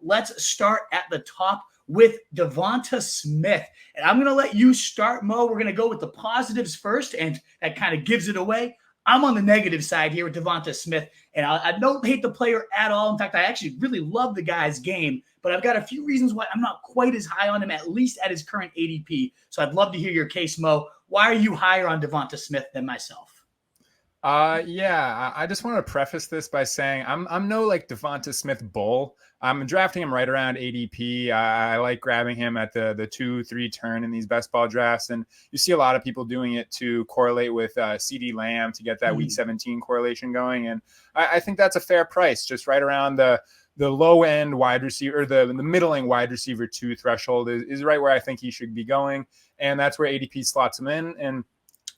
Let's start at the top with DeVonta Smith. And I'm going to let you start, Mo. We're going to go with the positives first, and that kind of gives it away. I'm on the negative side here with DeVonta Smith, and I don't hate the player at all. In fact, I actually really love the guy's game, but I've got a few reasons why I'm not quite as high on him, at least at his current ADP. So I'd love to hear your case, Mo. Why are you higher on DeVonta Smith than myself? I just want to preface this by saying I'm no like DeVonta Smith bull. I'm drafting him right around ADP. I like grabbing him at the 2-3 turn in these best ball drafts, and you see a lot of people doing it to correlate with CeeDee Lamb to get that week 17 correlation going, and I think that's a fair price, just right around the low end wide receiver, or the middling wide receiver 2 threshold is right where I think he should be going, and that's where ADP slots him in. And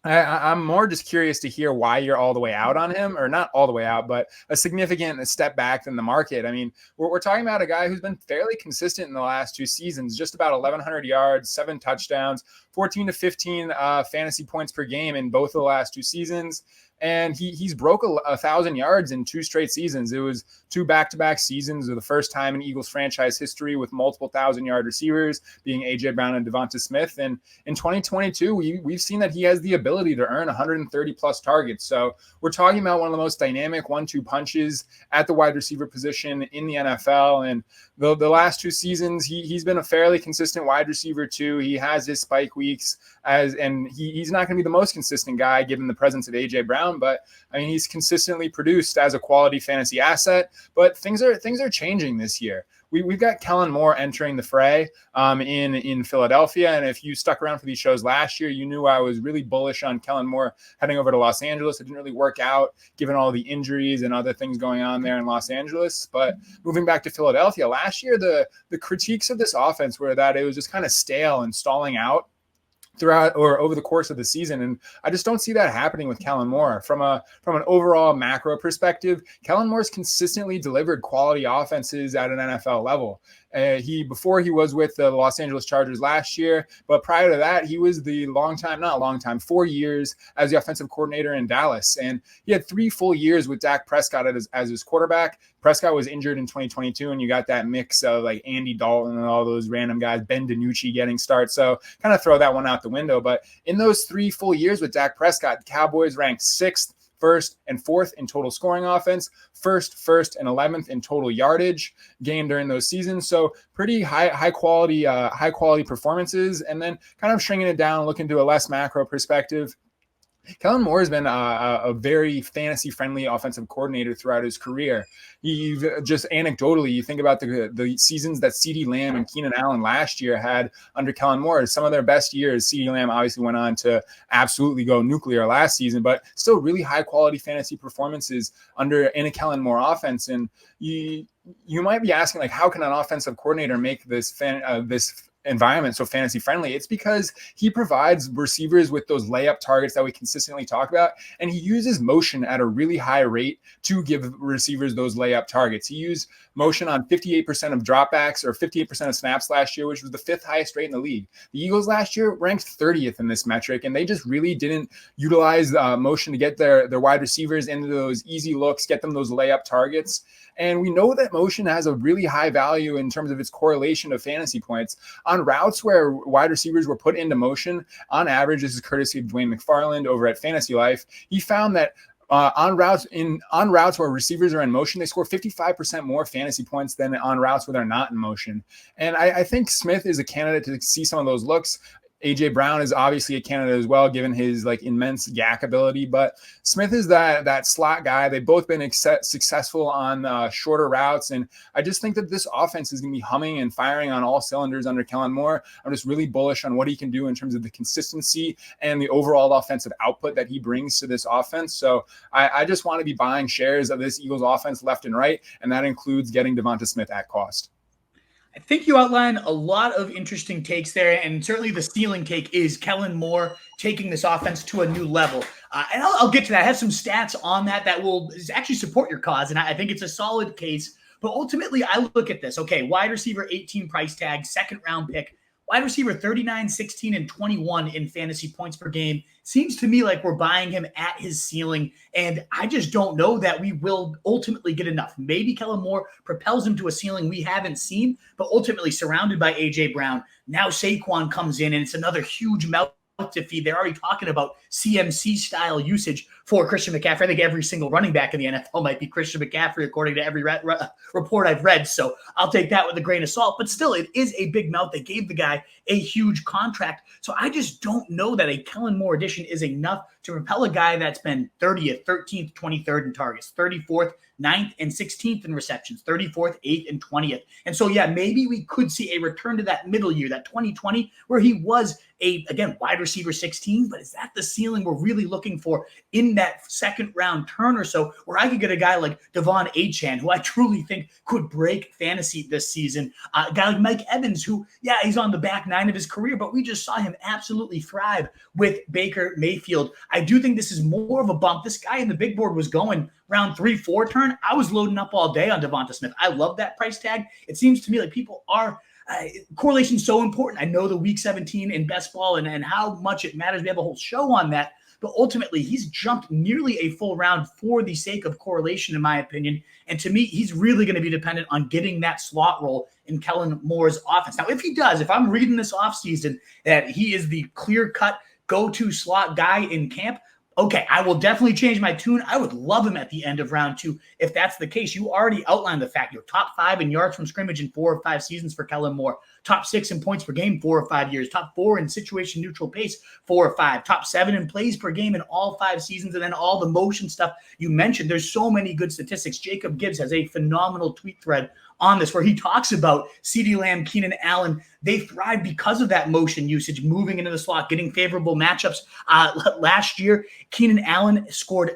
I'm more just curious to hear why you're all the way out on him, or not all the way out, but a significant step back than the market. I mean, we're talking about a guy who's been fairly consistent in the last 2 seasons, just about 1,100 yards, 7 touchdowns, 14 to 15 fantasy points per game in both of the last 2 seasons. And he's broke 1,000 yards in 2 straight seasons. It was 2 back-to-back seasons, of the first time in Eagles franchise history with multiple 1,000-yard receivers, being A.J. Brown and DeVonta Smith. And in 2022, we've seen that he has the ability to earn 130-plus targets. So we're talking about one of the most dynamic 1-2 punches at the wide receiver position in the NFL. And the last 2 seasons, he's been a fairly consistent wide receiver too. He has his spike weeks, and he's not going to be the most consistent guy given the presence of A.J. Brown. But I mean, he's consistently produced as a quality fantasy asset. But things are changing this year. We've got Kellen Moore entering the fray in Philadelphia. And if you stuck around for these shows last year, you knew I was really bullish on Kellen Moore heading over to Los Angeles. It didn't really work out given all the injuries and other things going on there in Los Angeles. But moving back to Philadelphia last year, the critiques of this offense were that it was just kind of stale and stalling out throughout or over the course of the season. And I just don't see that happening with Kellen Moore. From an overall macro perspective, Kellen Moore's consistently delivered quality offenses at an NFL level. Before he was with the Los Angeles Chargers last year, but prior to that, he was the 4 years as the offensive coordinator in Dallas. And he had 3 full years with Dak Prescott as his quarterback. Prescott was injured in 2022, and you got that mix of like Andy Dalton and all those random guys, Ben DiNucci getting starts. So kind of throw that one out the window. But in those 3 full years with Dak Prescott, the Cowboys ranked 6th, 1st, and 4th in total scoring offense, 1st, and 11th in total yardage gained during those seasons. So pretty high quality performances. And then kind of shrinking it down, looking to a less macro perspective, Kellen Moore has been a very fantasy-friendly offensive coordinator throughout his career. Just anecdotally, you think about the seasons that CeeDee Lamb and Keenan Allen last year had under Kellen Moore. Some of their best years, CeeDee Lamb obviously went on to absolutely go nuclear last season, but still really high-quality fantasy performances in a Kellen Moore offense. And you might be asking, like, how can an offensive coordinator make this environment so fantasy friendly? It's because he provides receivers with those layup targets that we consistently talk about, and he uses motion at a really high rate to give receivers those layup targets. He used motion on 58% of dropbacks, or 58% of snaps last year, which was the 5th highest rate in the league. The Eagles last year ranked 30th in this metric, and they just really didn't utilize motion to get their wide receivers into those easy looks, get them those layup targets. And we know that motion has a really high value in terms of its correlation of fantasy points. On routes where wide receivers were put into motion, on average, this is courtesy of Dwayne McFarland over at Fantasy Life, he found that on routes where receivers are in motion, they score 55% more fantasy points than on routes where they're not in motion. And I think Smith is a candidate to see some of those looks. A.J. Brown is obviously a candidate as well, given his like immense YAC ability. But Smith is that slot guy. They've both been successful on shorter routes, and I just think that this offense is going to be humming and firing on all cylinders under Kellen Moore. I'm just really bullish on what he can do in terms of the consistency and the overall offensive output that he brings to this offense. So I just want to be buying shares of this Eagles offense left and right, and that includes getting DeVonta Smith at cost. I think you outlined a lot of interesting takes there, and certainly the ceiling take is Kellen Moore taking this offense to a new level. And I'll get to that. I have some stats on that will actually support your cause, and I think it's a solid case. But ultimately, I look at this. Okay, wide receiver 18 price tag, 2nd round pick. wide receiver 39, 16, and 21 in fantasy points per game. Seems to me like we're buying him at his ceiling, and I just don't know that we will ultimately get enough. Maybe Kellen Moore propels him to a ceiling we haven't seen, but ultimately surrounded by A.J. Brown. Now Saquon comes in, and it's another huge mouth to feed. They're already talking about CMC style usage for Christian McCaffrey. I think every single running back in the NFL might be Christian McCaffrey, according to every report I've read. So I'll take that with a grain of salt. But still, it is a big mouth. They gave the guy a huge contract. So I just don't know that a Kellen Moore addition is enough to propel a guy that's been 30th, 13th, 23rd in targets, 34th, 9th, and 16th in receptions, 34th, 8th, and 20th. And so, yeah, maybe we could see a return to that middle year, that 2020, where he was again, wide receiver 16, but is that the ceiling we're really looking for in that second round turn or so, where I could get a guy like Devon Achane, who I truly think could break fantasy this season, a guy like Mike Evans, who, yeah, he's on the back nine of his career, but we just saw him absolutely thrive with Baker Mayfield. I do think this is more of a bump. This guy in the big board was going round 3-4 turn. I was loading up all day on DeVonta Smith. I love that price tag. It seems to me like people are correlation is so important. I know the week 17 in best ball and how much it matters. We have a whole show on that, but ultimately he's jumped nearly a full round for the sake of correlation, in my opinion. And to me, he's really going to be dependent on getting that slot role in Kellen Moore's offense. Now, if he does, if I'm reading this offseason that he is the clear-cut go-to slot guy in camp, okay, I will definitely change my tune. I would love him at the end of round 2 if that's the case. You already outlined the fact you're top 5 in yards from scrimmage in 4 or 5 seasons for Kellen Moore, top 6 in points per game 4 or 5 years, top 4 in situation neutral pace 4 or 5, top 7 in plays per game in all 5 seasons, and then all the motion stuff you mentioned. There's so many good statistics. Jacob Gibbs has a phenomenal tweet thread on this where he talks about CeeDee Lamb, Keenan Allen. They thrive because of that motion usage, moving into the slot, getting favorable matchups. Last year, Keenan Allen scored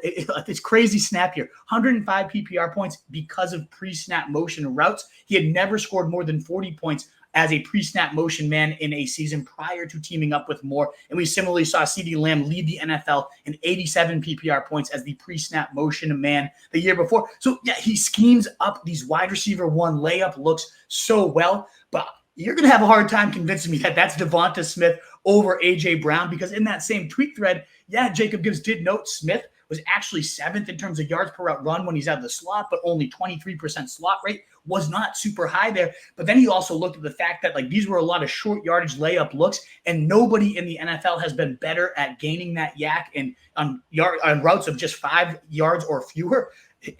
this crazy snap here, 105 PPR points because of pre-snap motion routes. He had never scored more than 40 points as a pre-snap motion man in a season prior to teaming up with Moore. And we similarly saw CeeDee Lamb lead the NFL in 87 PPR points as the pre-snap motion man the year before. So, yeah, he schemes up these wide receiver 1 layup looks so well, but you're going to have a hard time convincing me that that's DeVonta Smith over A.J. Brown, because in that same tweet thread, yeah, Jacob Gibbs did note Smith was actually 7th in terms of yards per route run when he's out of the slot, but only 23% slot rate, was not super high there. But then he also looked at the fact that like these were a lot of short yardage layup looks, and nobody in the NFL has been better at gaining that yak and on routes of just 5 yards or fewer.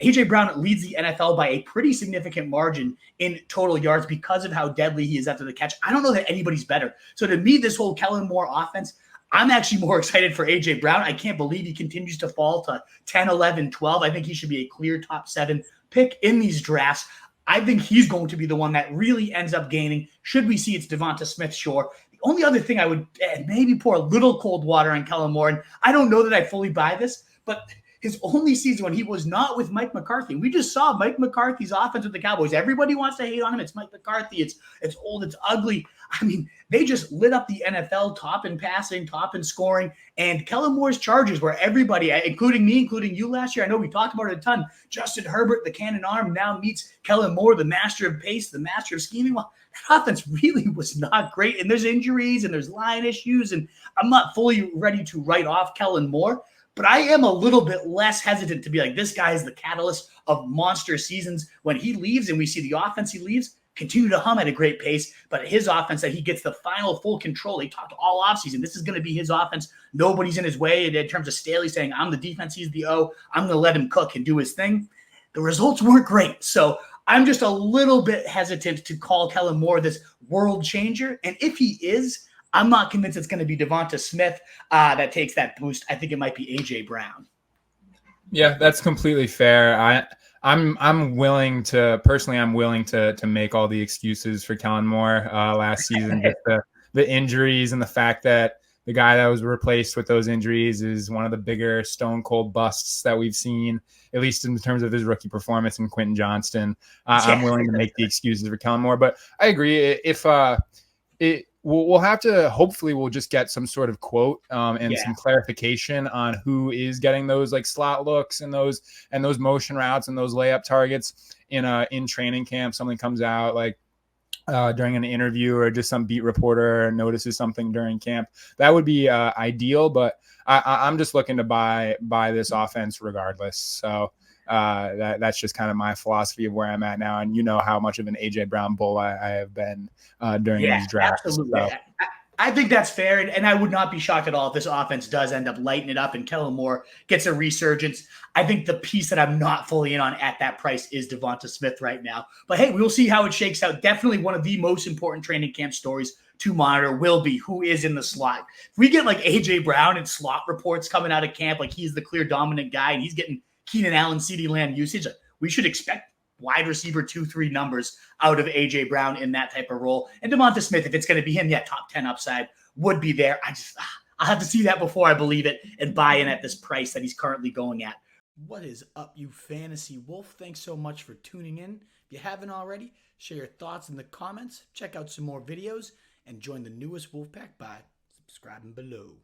A.J. Brown leads the NFL by a pretty significant margin in total yards because of how deadly he is after the catch. I don't know that anybody's better. So to me, this whole Kellen Moore offense, I'm actually more excited for A.J. Brown. I can't believe he continues to fall to 10, 11, 12. I think he should be a clear top 7 pick in these drafts. I think he's going to be the one that really ends up gaining. Should we see it's DeVonta Smith, sure. The only other thing I would maybe pour a little cold water on Kellen Moore, and I don't know that I fully buy this, but his only season when he was not with Mike McCarthy. We just saw Mike McCarthy's offense with the Cowboys. Everybody wants to hate on him. It's Mike McCarthy. It's old. It's ugly. I mean, they just lit up the NFL, top in passing, top in scoring. And Kellen Moore's Chargers, where everybody, including me, including you last year, I know we talked about it a ton. Justin Herbert, the cannon arm, now meets Kellen Moore, the master of pace, the master of scheming. Well, that offense really was not great. And there's injuries and there's line issues. And I'm not fully ready to write off Kellen Moore. But I am a little bit less hesitant to be like, this guy is the catalyst of monster seasons. When he leaves and we see the offense he leaves continue to hum at a great pace, but his offense that he gets the final full control. They talked all offseason. This is going to be his offense. Nobody's in his way in terms of Staley saying, I'm the defense, he's the O. I'm going to let him cook and do his thing. The results weren't great. So I'm just a little bit hesitant to call Kellen Moore this world changer. And if he is, I'm not convinced it's going to be DeVonta Smith that takes that boost. I think it might be A.J. Brown. Yeah, that's completely fair. I'm willing to make all the excuses for Kellen Moore last season. Just the injuries and the fact that the guy that was replaced with those injuries is one of the bigger stone cold busts that we've seen, at least in terms of his rookie performance in Quentin Johnston. I'm willing to make the excuses for Kellen Moore, but I agree. We'll have to, hopefully we'll just get some sort of quote and some clarification on who is getting those like slot looks and those motion routes and those layup targets in training camp. Something comes out like during an interview, or just some beat reporter notices something during camp. That would be ideal, but I'm just looking to buy this offense regardless. So that's just kind of my philosophy of where I'm at now. And you know how much of an AJ Brown bull I have been during Yeah, these drafts. absolutely. So. I think that's fair, and I would not be shocked at all if this offense does end up lighting it up and Kellen Moore gets a resurgence. I think the piece that I'm not fully in on at that price is DeVonta Smith right now. But hey, we'll see how it shakes out. Definitely one of the most important training camp stories to monitor will be who is in the slot. If we get like AJ Brown and slot reports coming out of camp, like he's the clear dominant guy and he's getting Keenan Allen, CeeDee Lamb usage, we should expect wide receiver 2-3 numbers out of AJ Brown in that type of role. And DeVonta Smith, if it's going to be him, yeah, top 10 upside would be there. I'll have to see that before I believe it and buy in at this price that he's currently going at. What is up, you fantasy wolf? Thanks so much for tuning in. If you haven't already, share your thoughts in the comments, check out some more videos, and join the newest Wolfpack by subscribing below.